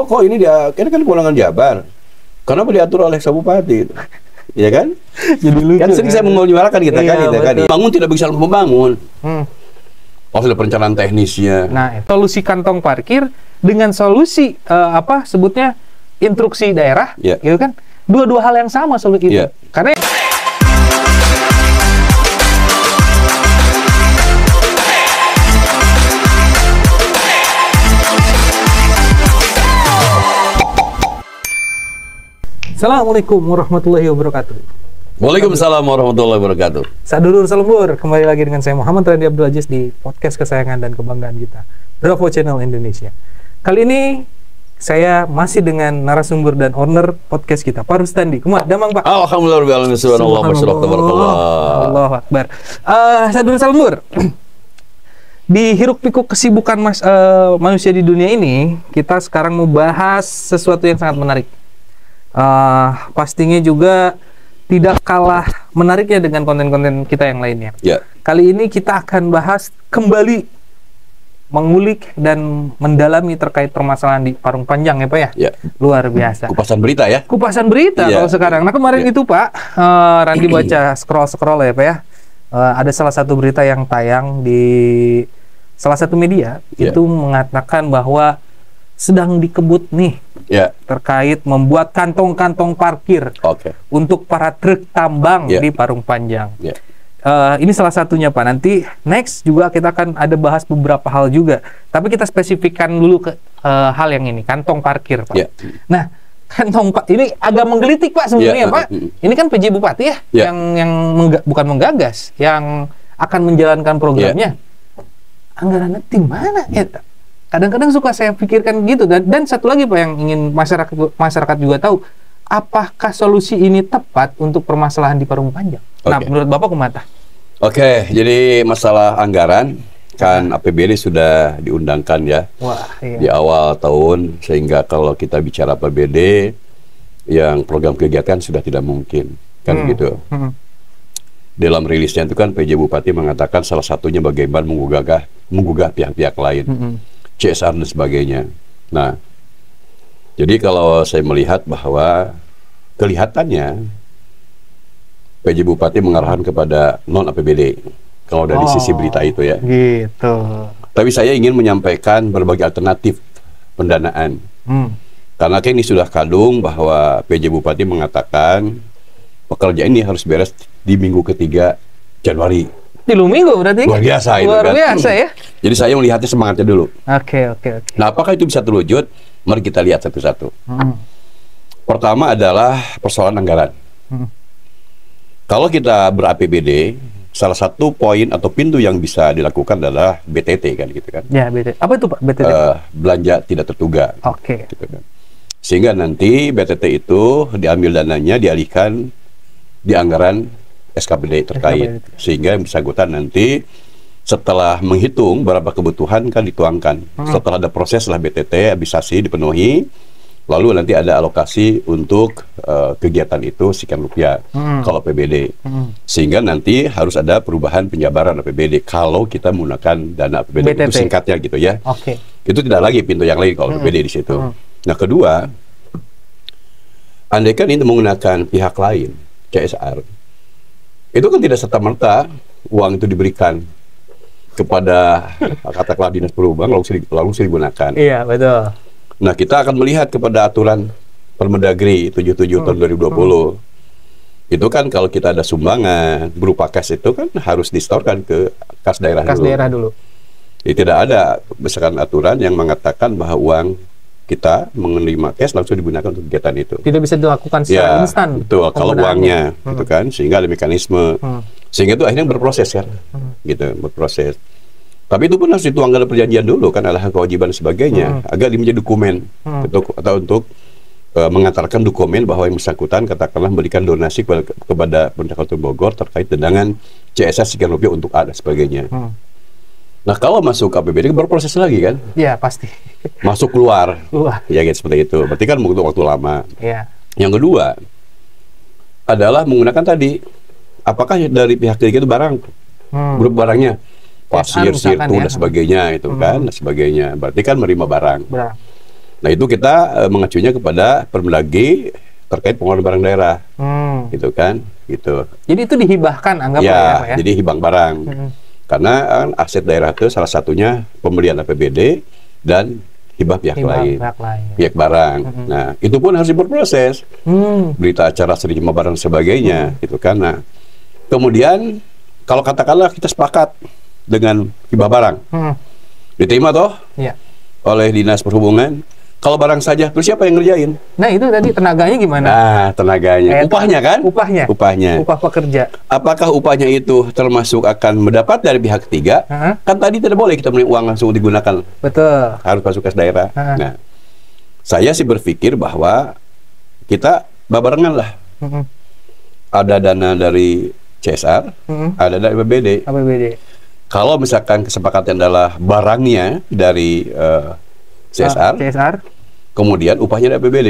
kok ini dia kan kewenangan Jabar. Kenapa diatur oleh Bupati? Ya kan? Jadi lucu. Kan sering saya menyuarakan kita Iya, kan, kita kan. Bangun tidak bisa langsung membangun. Harus ada perencanaan teknisnya. Nah, solusi kantong parkir dengan solusi apa sebutnya instruksi daerah, gitu kan? Dua-dua hal yang sama solusi itu. Karena Assalamualaikum warahmatullahi wabarakatuh. Waalaikumsalam warahmatullahi wabarakatuh. Sadulur Salembur, kembali lagi dengan saya Muhammad Randy Abdul Aziz di podcast kesayangan dan kebanggaan kita, Bravo Channel Indonesia. Kali ini saya masih dengan narasumber dan owner podcast kita, Pak Rustandi. Kumaha damang, Pak? Alhamdulillah, Allahu Akbar. Sadulur Salembur. Di hiruk pikuk kesibukan manusia di dunia ini, kita sekarang mau bahas sesuatu yang sangat menarik. Pastinya juga tidak kalah menariknya dengan konten-konten kita yang lainnya. Kali ini kita akan bahas kembali mengulik dan mendalami terkait permasalahan di Parung Panjang ya Pak ya. Luar biasa. Kupasan berita ya. Kupasan berita kalau sekarang. Nah kemarin itu Pak, Randy baca scroll ya Pak ya. Ada salah satu berita yang tayang di salah satu media itu mengatakan bahwa sedang dikebut nih terkait membuat kantong-kantong parkir untuk para truk tambang di Parung Panjang. Ini salah satunya Pak. Nanti next juga kita akan ada bahas beberapa hal juga. Tapi kita spesifikkan dulu ke hal yang ini, kantong parkir Pak. Nah, kantong Pak ini agak menggelitik Pak sebenarnya Pak. Ini kan PJ Bupati ya, yang bukan menggagas, yang akan menjalankan programnya. Anggarannya di mana ya? Kadang-kadang suka saya pikirkan gitu, dan satu lagi Pak yang ingin masyarakat juga tahu, apakah solusi ini tepat untuk permasalahan di Parung Panjang? Nah, menurut Bapak kumaha? Jadi masalah anggaran kan APBD sudah diundangkan ya. Di awal tahun, sehingga kalau kita bicara APBD yang program kegiatan sudah tidak mungkin kan gitu. Dalam rilisnya itu kan PJ Bupati mengatakan salah satunya bagaimana menggugah pihak-pihak lain. CSR dan sebagainya. Nah, jadi kalau saya melihat bahwa kelihatannya PJ Bupati mengarahkan kepada non APBD kalau dari sisi berita itu ya. Gitu. Tapi saya ingin menyampaikan berbagai alternatif pendanaan. Karena ini sudah kadung bahwa PJ Bupati mengatakan pekerjaan ini harus beres di minggu ketiga Januari. Di minggu berarti? Luar biasa itu luar biasa ya. Jadi saya melihatnya semangatnya dulu. Oke. Nah, apakah itu bisa terwujud? Mari kita lihat satu-satu. Pertama adalah persoalan anggaran. Kalau kita ber-APBD, salah satu poin atau pintu yang bisa dilakukan adalah BTT kan gitu kan. Ya, BTT. Apa itu Pak BTT? Belanja tidak terduga. Gitu kan. Sehingga nanti BTT itu diambil dananya dialihkan di anggaran SKPD terkait, sehingga yang bersangkutan nanti setelah menghitung berapa kebutuhan kan dituangkan. Setelah ada proses lah BTT habisasi dipenuhi, lalu nanti ada alokasi untuk kegiatan itu sekian rupiah kalau APBD. Sehingga nanti harus ada perubahan penjabaran APBD kalau kita menggunakan dana APBD itu singkatnya gitu ya. Itu tidak lagi pintu yang lain kalau APBD di situ. Nah, kedua, andaikan ini menggunakan pihak lain, CSR, itu kan tidak serta-merta uang itu diberikan kepada katakanlah dinas perhubungan lalu digunakan. Iya, betul. Nah, kita akan melihat kepada aturan Permendagri 77 tahun 2020. Itu kan kalau kita ada sumbangan berupa cash itu kan harus disetorkan ke kas daerah dulu. Jadi tidak ada misalkan aturan yang mengatakan bahwa uang kita menerima cash langsung digunakan untuk kegiatan itu. Tidak bisa dilakukan secara instan. Betul, kalau uangnya gitu kan, sehingga ada mekanisme. Sehingga itu akhirnya berproses kan. Gitu, berproses. Tapi itu pun harus dituangkan dalam perjanjian dulu kan, adalah kewajiban dan sebagainya. Agar menjadi dokumen untuk mengantarkan dokumen bahwa yang bersangkutan katakanlah memberikan donasi kepada Pemerintah Kabupaten Bogor terkait dengan CSR sekian rupiah untuk A dan sebagainya. Nah, kalau masuk ke APBD berproses lagi kan? Iya, pasti. Masuk keluar. Ya gitu, seperti itu. Berarti kan butuh waktu lama. Yang kedua adalah menggunakan tadi, apakah dari pihak ketiga itu barang, berupa barangnya pasir, sirtu dan sebagainya itu kan, dan sebagainya. Berarti kan menerima barang. Nah itu kita mengacunya kepada Permendagri terkait pengeluaran barang daerah, gitu kan, gitu. Jadi itu dihibahkan, anggaplah ya, Pak ya. Jadi hibang barang, karena kan aset daerah itu salah satunya pembelian APBD dan hibah pihak lain, pihak barang. Nah itu pun harus berproses, berita acara seri terima barang sebagainya, gitu kan. Nah kemudian kalau katakanlah kita sepakat dengan hibah barang, diterima toh oleh Dinas Perhubungan. Kalau barang saja, terus siapa yang ngerjain? Nah itu tadi tenaganya gimana? Nah tenaganya, upahnya kan? Upahnya. Upah pekerja. Apakah upahnya itu termasuk akan mendapat dari pihak ketiga? Kan tadi tidak boleh kita beli uang langsung digunakan. Betul. Harus masuk kas daerah. Nah, saya sih berpikir bahwa kita barengan lah. Ada dana dari CSR, ada dari APBD. Kalau misalkan kesepakatan adalah barangnya dari CSR, kemudian upahnya dari APBD,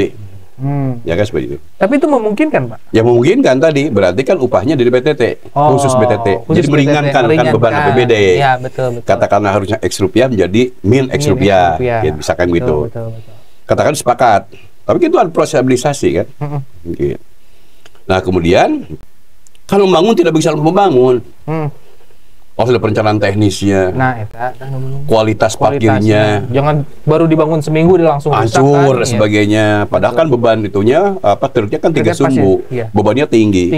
ya kan seperti itu. Tapi itu memungkinkan, Pak? Ya memungkinkan tadi, berarti kan upahnya dari BTT, khusus BTT. Jadi meringankan kan beban APBD. Ya, betul. Katakanlah harusnya X rupiah menjadi min X rupiah, ya, misalkan gitu. Katakan sepakat, tapi itu ada proses stabilisasi kan. Gitu. Nah kemudian, kalau membangun tidak bisa membangun. Harus ada perencanaan teknisnya, kualitas parkirnya. Jangan baru dibangun seminggu dia langsung hancur, sebagainya. Padahal kan beban itunya, truknya kan 3 sumbu, bebannya tinggi.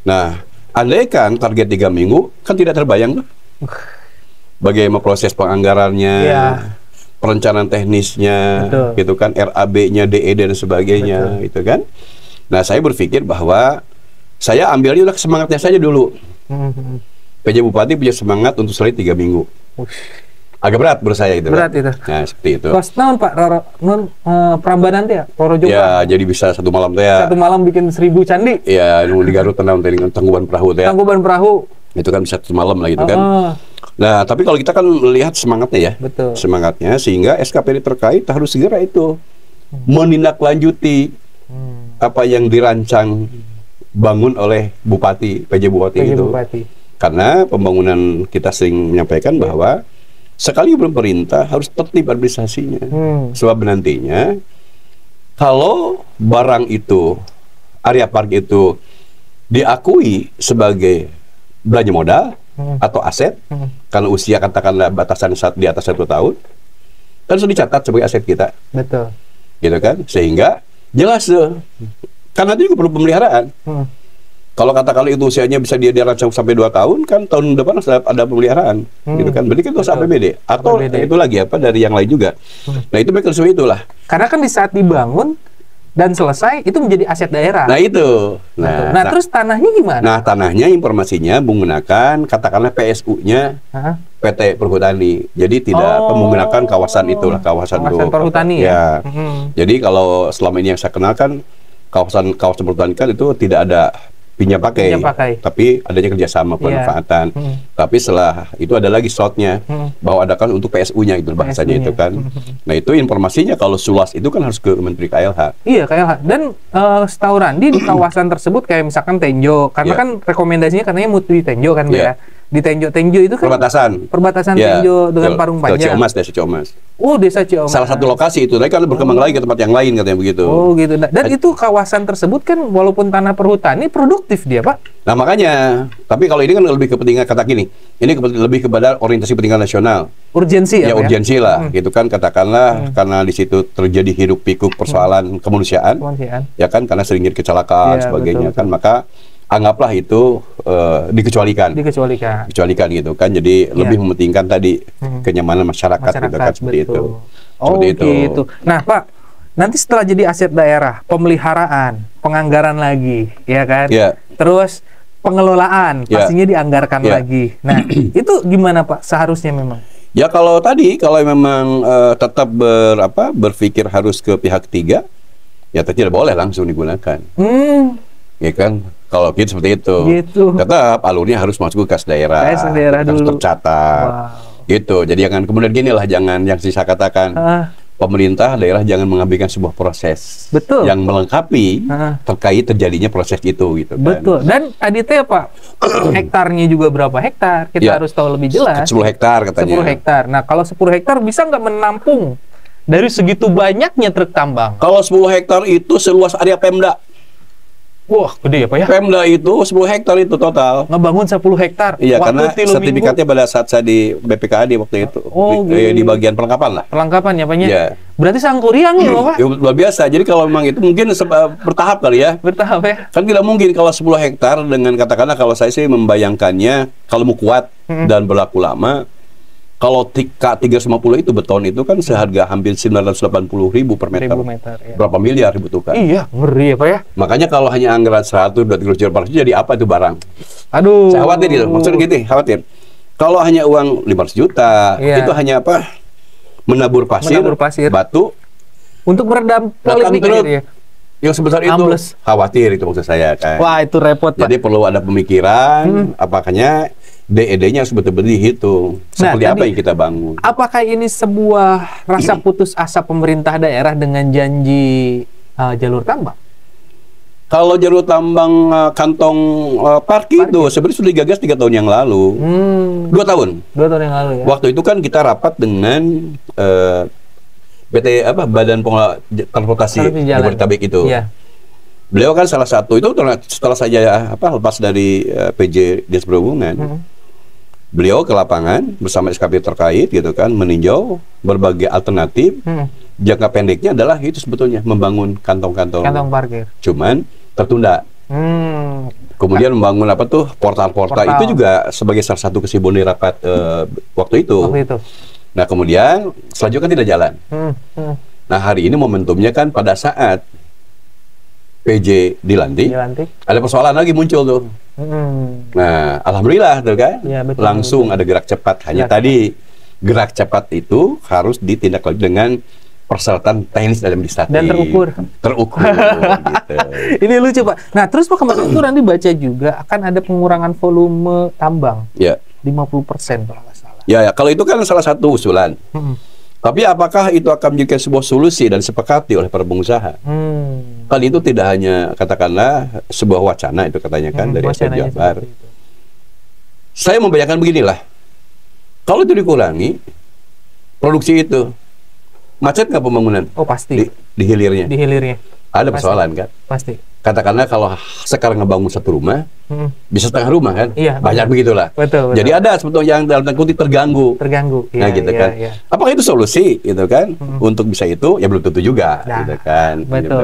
Nah, andaikan target 3 minggu, kan tidak terbayang tuh. Bagaimana proses penganggarannya, perencanaan teknisnya, gitu kan, RAB-nya, DED dan sebagainya, itu kan. Nah, saya berpikir bahwa saya ambilnya udah semangatnya saja dulu. PJ Bupati punya semangat untuk selesai 3 minggu. Agak berat menurut saya itu. Berat itu. Nah seperti itu. Kos naon Pak Prambanan teh ya? Ya jadi bisa 1 malam teh ya. 1 malam bikin 1000 candi. Ya di Garut tenang Tangkuban Perahu teh. Tangkuban Perahu. Itu kan bisa 1 malam lah gitu kan. Nah tapi kalau kita kan melihat semangatnya ya. Betul. Semangatnya sehingga SKPD terkait harus segera itu menindaklanjuti apa yang dirancang bangun oleh Bupati, PJ Bupati itu. Karena pembangunan kita sering menyampaikan bahwa sekali pemerintah harus tertib administrasinya. Sebab nantinya kalau barang itu, area parkir itu diakui sebagai belanja modal atau aset, karena usia katakanlah batasan di atas 1 tahun, kan sudah dicatat sebagai aset kita. Betul. Gitu kan? Sehingga jelas karena itu juga perlu pemeliharaan. Kalau katakanlah itu usianya bisa dia rancang sampai 2 tahun, kan tahun depan ada pemeliharaan, gitu kan? Berarti itu APBD atau itu lagi apa dari yang lain juga. Nah itu mekanisme itulah. Karena kan di saat dibangun dan selesai itu menjadi aset daerah. Nah itu. Nah terus tanahnya gimana? Nah tanahnya informasinya menggunakan katakanlah PSU-nya PT Perhutani. Jadi tidak menggunakan kawasan itulah kawasan perhutani ya. Jadi kalau selama ini yang saya kenal kan kawasan perhutani kan itu tidak ada pinjam pakai, tapi adanya kerjasama pemanfaatan. Tapi setelah itu ada lagi slotnya bahwa ada kan untuk PSU-nya itu bahasanya itu kan. Nah itu informasinya kalau SULAS itu kan harus ke Menteri KLH. Iya KLH. Dan setahu Randi di kawasan tersebut kayak misalkan Tenjo, karena kan rekomendasinya katanya mutu di Tenjo kan ya. Di Tenjo itu kan perbatasan Tenjo dengan Parung Panjang. Desa Ciamas. Oh desa Ciamas. Salah satu lokasi itu, tapi kan berkembang lagi ke tempat yang lain katanya begitu. Oh gitu. Dan itu kawasan tersebut kan walaupun tanah perhutani produktif dia Pak. Nah makanya, tapi kalau ini kan lebih kepentingan kata gini, ini lebih kepada orientasi pentingan nasional. Urgensi ya urgensi lah, gitu kan katakanlah karena di situ terjadi hiruk pikuk persoalan kemanusiaan, ya kan karena sering jadi kecelakaan sebagainya kan, maka anggaplah itu dikecualikan gitu kan, jadi lebih mementingkan tadi kenyamanan masyarakat gitu kan, seperti itu. Seperti itu. Gitu. Nah Pak, nanti setelah jadi aset daerah, pemeliharaan, penganggaran lagi, ya kan? Terus pengelolaan pastinya dianggarkan lagi. Nah itu gimana Pak seharusnya memang? Ya kalau memang tetap berpikir harus ke pihak ketiga, ya tidak boleh langsung digunakan. Ya kan? Kalau gitu seperti itu. Tetap alurnya harus masuk ke kas daerah. Harus tercatat. Gitu. Jadi jangan kemudian gini lah, jangan yang saya katakan. Pemerintah daerah jangan mengambilkan sebuah proses yang melengkapi terkait terjadinya proses itu gitu kan. Betul. Dan tadi teh Pak, hektarnya juga berapa hektar? Kita harus tahu lebih jelas. 10 hektar katanya. 10 hektar. Nah, kalau 10 hektar bisa nggak menampung dari segitu banyaknya truk tambang. Kalau 10 hektar itu seluas area Pemda. Wah, gede ya Pak ya? Pemda itu 10 hektar itu total. Ngebangun 10 hektar. Iya, karena sertifikatnya pada saat saya di BPKAD waktu itu. Di bagian perlengkapan lah. Perlengkapan ya Pak ya? Iya. Berarti sangkuriang ya Pak? Ya, luar biasa. Jadi kalau memang itu mungkin bertahap kali ya. Bertahap ya? Kan tidak mungkin kalau 10 hektar dengan katakanlah kalau saya sih membayangkannya kalau mau kuat dan berlaku lama, kalau K350 itu beton itu kan seharga hampir 980.000 per meter. Ya. Berapa miliar dibutuhkan? Iya, ngeri ya Pak ya? Makanya kalau hanya anggaran 100-200 juta per jadi apa itu barang? Aduh. Saya khawatir gitu. Maksudnya gitu, khawatir. Kalau hanya uang 500 juta, itu hanya apa? Menabur pasir, batu. Untuk meredam polemik ya? Yang sebesar itu, khawatir itu maksud saya kan. Wah, itu repot Pak. Jadi perlu ada pemikiran, apakahnya DED-nya harus betul-betul dihitung. Seperti apa yang kita bangun. Apakah ini sebuah rasa putus asa pemerintah daerah dengan janji jalur tambang? Kalau jalur tambang kantong parkir itu sebenarnya sudah digagas 3 tahun yang lalu. 2 tahun. 2 tahun yang lalu ya. Waktu itu kan kita rapat dengan Badan Pengelola Transportasi Jabodetabek itu. Iya. Beliau kan salah satu itu setelah saya lepas dari PJ Dinas Perhubungan. Beliau ke lapangan bersama SKP terkait gitu kan, meninjau berbagai alternatif. Jangka pendeknya adalah itu sebetulnya membangun kantong-kantong parkir. Cuman tertunda. Kemudian membangun portal-portal itu juga sebagai salah satu kesibukan di rapat waktu itu. Nah kemudian selanjutnya tidak jalan. Nah hari ini momentumnya kan pada saat PJ dilantik, ada persoalan lagi muncul tuh. Nah, alhamdulillah tuh kan, ya, langsung ada gerak cepat. Hanya tadi gerak cepat itu harus ditindaklanjuti dengan persyaratan teknis dan administratif dan terukur. Gitu. Ini lucu Pak. Nah, terus Pak kemarin itu nanti baca juga akan ada pengurangan volume tambang. Ya. 50% kalau nggak salah. Ya, kalau itu kan salah satu usulan. Tapi apakah itu akan menjadi sebuah solusi dan disepakati oleh para pengusaha? Kan itu tidak hanya katakanlah sebuah wacana itu katanya kan dari SDM Jabar. Saya membayangkan beginilah, kalau itu dikurangi produksi itu macet nggak pembangunan? Oh pasti. Di hilirnya. Di hilirnya. Ada persoalan kan? Pasti. Katakanlah kalau sekarang ngebangun satu rumah, bisa setengah rumah kan? Iya. Banyak begitulah. Betul. Jadi ada sebetulnya yang dalam tanda kutip terganggu. Nah gitu kan. Apakah itu solusi gitu kan? Untuk bisa itu ya belum tentu juga gitu kan. Betul. Gitu.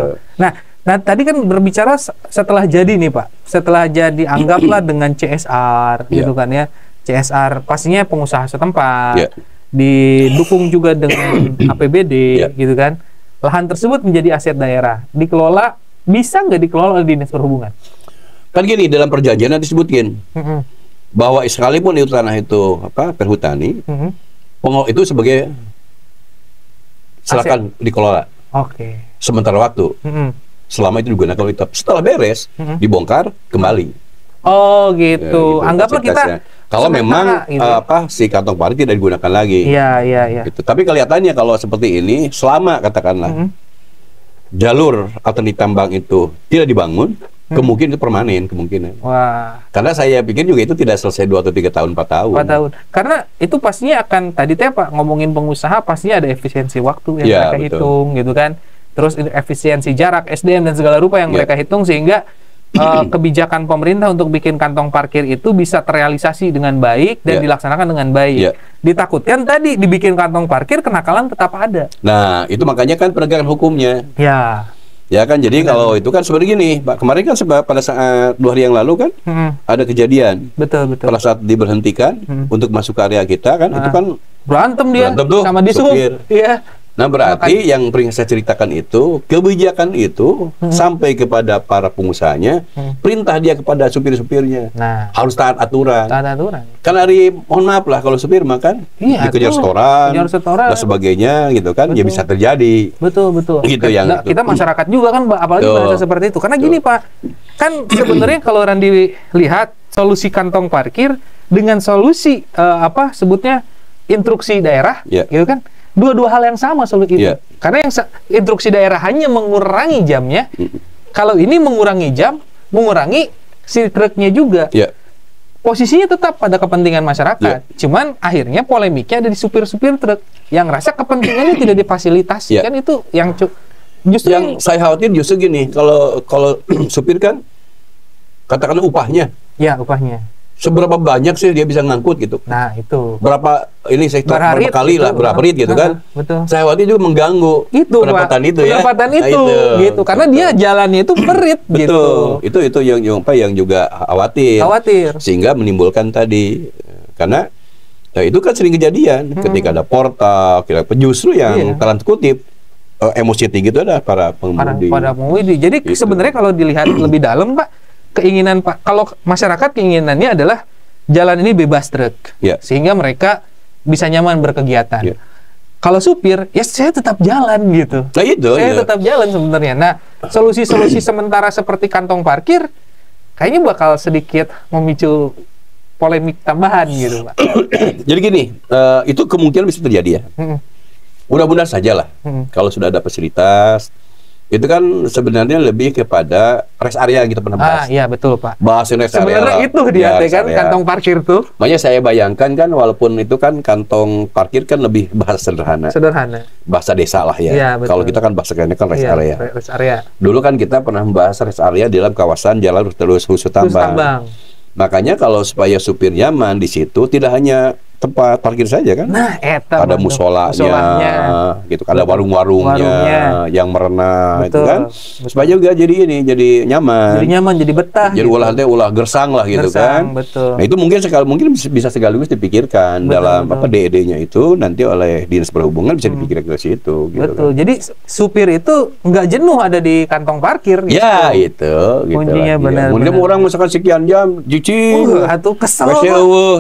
Nah tadi kan berbicara setelah jadi nih Pak. Setelah jadi anggaplah dengan CSR gitu kan ya. CSR pastinya pengusaha setempat. Didukung juga dengan APBD gitu kan. Lahan tersebut menjadi aset daerah. Dikelola, bisa nggak dikelola oleh Dinas Perhubungan? Kan gini, dalam perjanjian disebutkan bahwa sekalipun itu tanah itu perhutani, itu sebagai silakan dikelola. Sementara waktu, selama itu digunakan oleh setelah beres, dibongkar kembali. Oh gitu. Ya, anggaplah kita kalau memang gitu. Si kantong parkir tidak digunakan lagi. Iya. Gitu. Tapi kelihatannya kalau seperti ini, selama katakanlah jalur alternatif tambang itu tidak dibangun, kemungkinan itu permanen kemungkinan. Wah. Karena saya pikir juga itu tidak selesai 2 atau 3 tahun, 4 tahun. 4 tahun. Karena itu pastinya akan tadi Pak ngomongin pengusaha pastinya ada efisiensi waktu yang mereka hitung gitu kan. Terus efisiensi jarak, SDM dan segala rupa yang mereka hitung sehingga kebijakan pemerintah untuk bikin kantong parkir itu bisa terrealisasi dengan baik dan dilaksanakan dengan baik. Ditakutkan tadi dibikin kantong parkir kenakalan tetap ada. Nah, itu makanya kan penegakan hukumnya. Ya kan, jadi kalau itu kan seperti gini, Pak. Kemarin kan pada saat 2 hari yang lalu kan ada kejadian. Betul. Pada saat diberhentikan untuk masuk ke area kita kan, itu kan berantem tuh sama disub. Iya. Nah berarti yang pernah saya ceritakan itu, kebijakan itu sampai kepada para pengusahanya, perintah dia kepada supir-supirnya. Nah, harus taat aturan. Taat aturan. Kan mohon maaf lah kalau supir makan dikejar setoran dan sebagainya gitu kan, ya bisa terjadi. Betul. Gitu yang kita masyarakat juga kan, apalagi bahasa seperti itu. Karena gini Pak, kan sebenarnya kalau Randi lihat solusi kantong parkir dengan solusi sebutnya instruksi daerah, gitu kan. Dua hal yang sama solusi itu. Karena yang instruksi daerah hanya mengurangi jamnya. Kalau ini mengurangi jam, mengurangi si truknya juga. posisinya tetap pada kepentingan masyarakat. Cuman akhirnya polemiknya ada di supir-supir truk yang rasa kepentingannya tidak difasilitasi. Kan itu yang justru yang saya khawatir justru gini, kalau supir kan katakanlah upahnya. Ya, upahnya. Seberapa banyak sih dia bisa ngangkut gitu? Nah, itu. Berapa ini saya berapa kali lah, berapa rit gitu kan? Betul. Saya khawatir juga mengganggu pendapatan itu ya. Pendapatan itu gitu. Karena dia jalannya itu perit gitu. Itu yang juga khawatir. Sehingga menimbulkan tadi karena itu kan sering kejadian ketika ada portal, justru yang tanda kutip emosi tinggi itu adalah para pengemudi. Para pengemudi. Jadi sebenarnya kalau dilihat lebih dalam, Pak, keinginan Pak, kalau masyarakat keinginannya adalah jalan ini bebas truk, sehingga mereka bisa nyaman berkegiatan. Kalau supir, ya saya tetap jalan gitu. Nah itu, saya tetap jalan sebenarnya. Nah, solusi-solusi sementara seperti kantong parkir, kayaknya bakal sedikit memicu polemik tambahan gitu, Pak. Jadi gini, itu kemungkinan bisa terjadi ya. Mudah-mudahan saja lah, kalau sudah ada fasilitas. Itu kan sebenarnya lebih kepada rest area yang kita pernah bahas. Iya betul Pak. Bahasin rest area. Sebenarnya itu dia kan kantong parkir tuh. Makanya saya bayangkan kan walaupun itu kan kantong parkir kan lebih bahasa sederhana. Bahasa desa lah ya. Kalau kita kan bahasa kayaknya kan rest area. Rest area. Dulu kan kita pernah membahas rest area dalam kawasan Jalan Rusut Tambang. Makanya kalau supaya supir nyaman di situ tidak hanya tempat parkir saja kan? Nah, ada musolanya, gitu. Ada warung-warungnya yang merena itu kan. Supaya juga jadi nyaman. Jadi nyaman, jadi betah. Jadi ulah gersang lah gitu kan. Betul. Nah, itu mungkin bisa sekaligus dipikirkan dalam DED-nya itu nanti oleh Dinas Perhubungan bisa dipikirkan ke situ gitu. Betul. Kan. Jadi supir itu nggak jenuh ada di kantong parkir gitu. Ya, itu gitu. Kuncinya benar. Kemudian orang misalkan sekian jam jicing. Atuh kesel.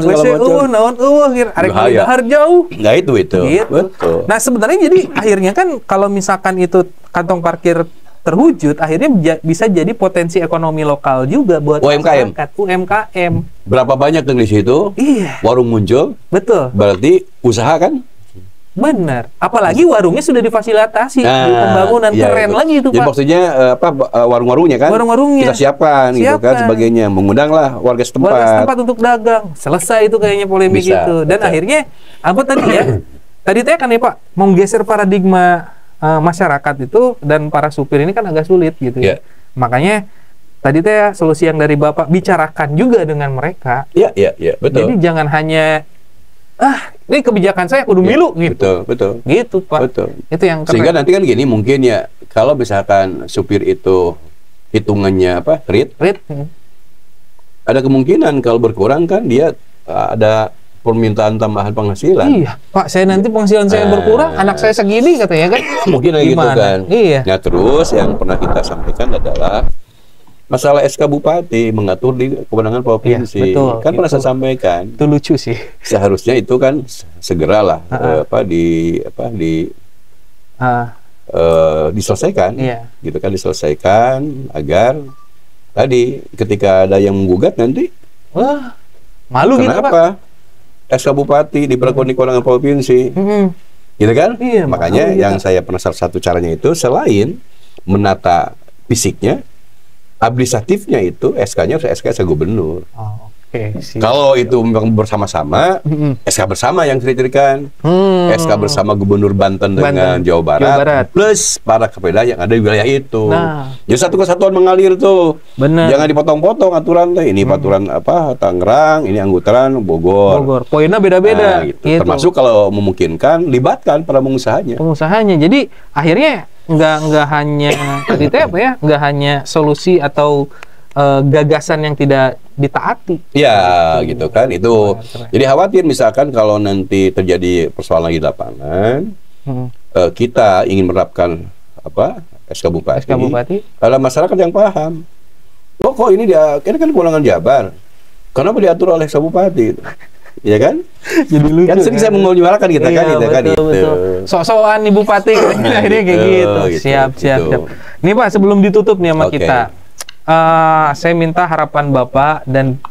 WC naon arek dahar jauh. Nah itu. Betul. Nah sebenarnya jadi akhirnya kan kalau misalkan itu kantong parkir terwujud, akhirnya bisa jadi potensi ekonomi lokal juga buat UMKM. Berapa banyak tuh di situ? Iya. Warung muncul. Betul. Berarti usaha kan? Benar. Apalagi warungnya sudah difasilitasi, pembangunan keren lagi itu Pak. Jadi maksudnya warung-warungnya kan? Warung-warungnya kita siapkan gitu kan sebagainya. Mengundanglah warga setempat. Warga setempat untuk dagang. Selesai itu kayaknya polemik itu. Dan akhirnya apa tadi ya? Tadi teh kan ya Pak, menggeser paradigma masyarakat itu dan para supir ini kan agak sulit gitu ya. Makanya tadi teh solusi yang dari Bapak bicarakan juga dengan mereka. Iya, betul. Jadi jangan hanya ini kebijakan saya kudu milu gitu. Betul. Gitu Pak. Betul. Itu yang keren. Sehingga nanti kan gini mungkin ya kalau misalkan supir itu hitungannya rit. Ada kemungkinan kalau berkurang kan dia ada permintaan tambahan penghasilan. Iya, Pak, saya nanti penghasilan saya berkurang, anak saya segini katanya kan. Mungkin gitu kan. Iya. Nah, terus yang pernah kita sampaikan adalah masalah SK Bupati mengatur di kewenangan provinsi. Betul, kan pernah saya sampaikan. Itu lucu sih. Seharusnya itu kan segeralah diselesaikan. Gitu kan diselesaikan agar tadi ketika ada yang menggugat nanti malu gitu Pak. SK Bupati diberlakukan di kewenangan provinsi. Gitu kan? Iya, makanya yang saya pernah salah satu caranya itu selain menata fisiknya, administratifnya itu SK-nya harus SK gubernur. Kalau itu memang bersama-sama, SK bersama yang diterbitkan, SK bersama Gubernur Banten dengan Jawa Barat, plus para kepala yang ada di wilayah itu. Jadi satu kesatuan mengalir tuh. Bener. Jangan dipotong-potong aturan teh. Ini aturan Tangerang, ini angkutan Bogor. Poinnya beda-beda. Gitu. Termasuk kalau memungkinkan libatkan para pengusahanya. Jadi akhirnya nggak hanya tadi nggak hanya solusi atau gagasan yang tidak ditaati. Ya, gitu kan. Itu. Jadi khawatir misalkan kalau nanti terjadi persoalan di lapangan, kita ingin menerapkan SK Bupati. Ada masyarakat yang paham. Kok ini kan kewenangan Jabar. Kenapa diatur oleh SK Bupati? Ya kan? Jadi lucu. Kan sering saya menyuarakan kita betul. Sok-sokan nih Bupati akhirnya kayak gitu. Siap. Ini Pak sebelum ditutup nih sama kita. Saya minta harapan Bapak dan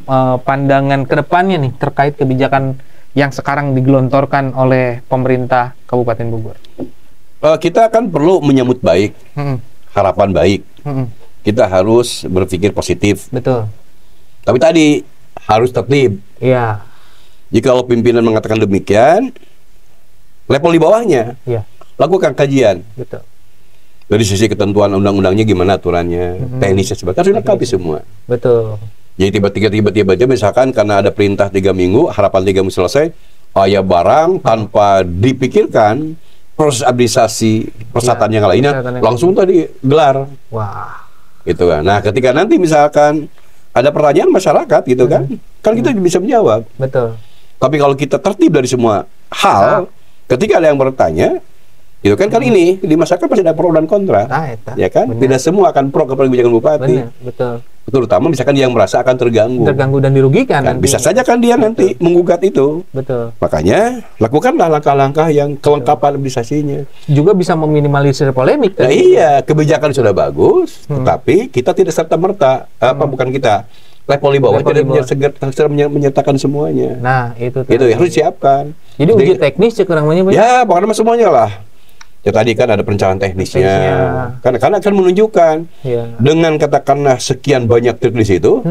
pandangan ke depannya nih terkait kebijakan yang sekarang digelontorkan oleh pemerintah Kabupaten Bogor. Kita kan perlu menyambut baik, harapan baik. Kita harus berpikir positif. Betul. Tapi tadi harus tertib. Iya. Jika pimpinan mengatakan demikian, level di bawahnya lakukan kajian. Betul. Dari sisi ketentuan undang-undangnya gimana aturannya, teknisnya sebagainya, harus dilengkapi semua. Betul. Jadi tiba-tiba aja misalkan karena ada perintah 3 minggu, harapan 3 minggu selesai, ya barang tanpa dipikirkan proses administrasi persatuan yang lainnya langsung tadi gelar. Wah. Gitu kan. Nah, ketika nanti misalkan ada pertanyaan masyarakat gitu kan kita bisa menjawab. Betul. Tapi kalau kita tertib dari semua hal, ketika ada yang bertanya, gitu kan ini di masyarakat pasti ada pro dan kontra, ya kan? Bener. Tidak semua akan pro kepada kebijakan bupati. Benar, betul. Terutama misalkan yang merasa akan terganggu dan dirugikan. Kan, bisa saja kan dia nanti menggugat itu. Betul. Makanya lakukanlah langkah-langkah yang kelengkapan administrasinya. Juga bisa meminimalisir polemik. Nah, iya, kebijakan sudah bagus, tetapi kita tidak serta-merta bukan kita. Level di bawah tidak menyertakan semuanya. Nah, itu harus disiapkan. Jadi uji teknis kurang banyak. Ya, pokoknya semuanya lah. Ya tadi kan ada perencanaan teknisnya. Karena akan menunjukkan dengan katakanlah sekian banyak truk di situ,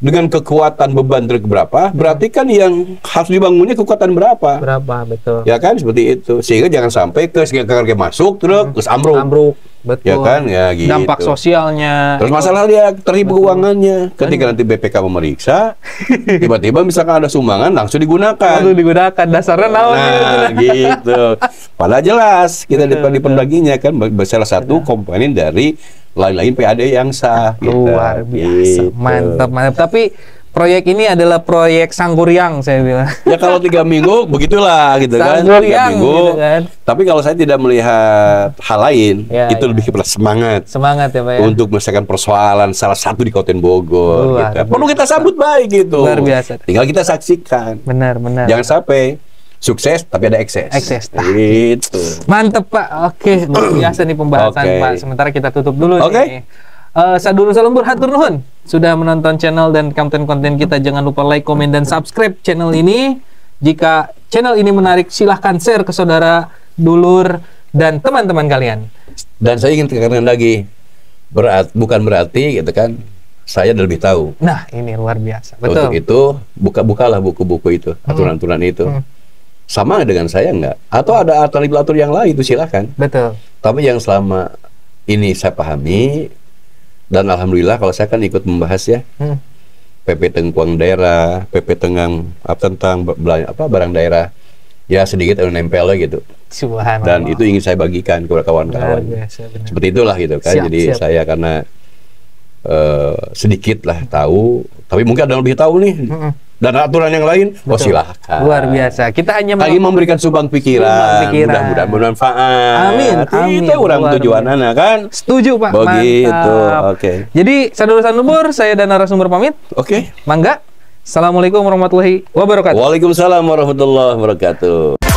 dengan kekuatan beban truk berapa, berarti kan yang harus dibangunnya kekuatan berapa? Betul. Ya kan seperti itu. Sehingga jangan sampai ke masuk truk terus ambruk. Betul. Ya kan, ya gitu. Dampak sosialnya. Terus masalah dia terhibur keuangannya. Ketika nanti BPK memeriksa, tiba-tiba misalkan ada sumbangan langsung digunakan. Dasarnya nah, gitu. Padahal jelas kita di pendaginya kan salah satu komponen dari lain-lain PAD yang sah. Luar biasa. Gitu. Mantap. Tapi proyek ini adalah proyek Sangguriang, saya bilang. Ya kalau 3 minggu begitulah gitu kan. 3 minggu. Gitu kan. Tapi kalau saya tidak melihat hal lain, itu lebih kepada semangat. Semangat ya Pak ya. Untuk menyelesaikan persoalan salah satu di Kabupaten Bogor. Gitu. Perlu kita sambut baik gitu. Luar biasa. Tinggal kita saksikan. Benar. Jangan sampai sukses tapi ada ekses. Gitu. Mantep Pak. Oke, luar biasa nih pembahasan Pak. Sementara kita tutup dulu nih. Sadulur Salembur hatur nuhun sudah menonton channel dan konten-konten kita. Jangan lupa like, komen, dan subscribe channel ini. Jika channel ini menarik, silahkan share ke saudara, dulur, dan teman-teman kalian. Dan saya ingin tekankan lagi, bukan berarti gitu kan saya lebih tahu. Nah, ini luar biasa. Betul. Untuk itu bukalah buku-buku itu, aturan-aturan itu. Sama dengan saya enggak? Atau ada aturan yang lain itu silahkan. Betul. Tapi yang selama ini saya pahami, dan alhamdulillah kalau saya kan ikut membahas ya PP Tengkuang daerah, PP Tengang tentang barang daerah, ya sedikit ada nempel gitu. Subhanallah. Dan itu ingin saya bagikan kepada kawan-kawan. Seperti itulah gitu kan. Jadi saya karena sedikit lah tahu, tapi mungkin ada yang lebih tahu nih. Dan aturan yang lain, silahkan. Luar biasa. Kita hanya memberikan sumbang pikiran. Mudah-mudahan bermanfaat. Amin. Itu orang tujuan anak kan. Setuju Pak. Begitu. Oke. Jadi Sadulur Salembur, saya dan narasumber pamit. Oke. Mangga. Assalamualaikum warahmatullahi wabarakatuh. Waalaikumsalam warahmatullahi wabarakatuh.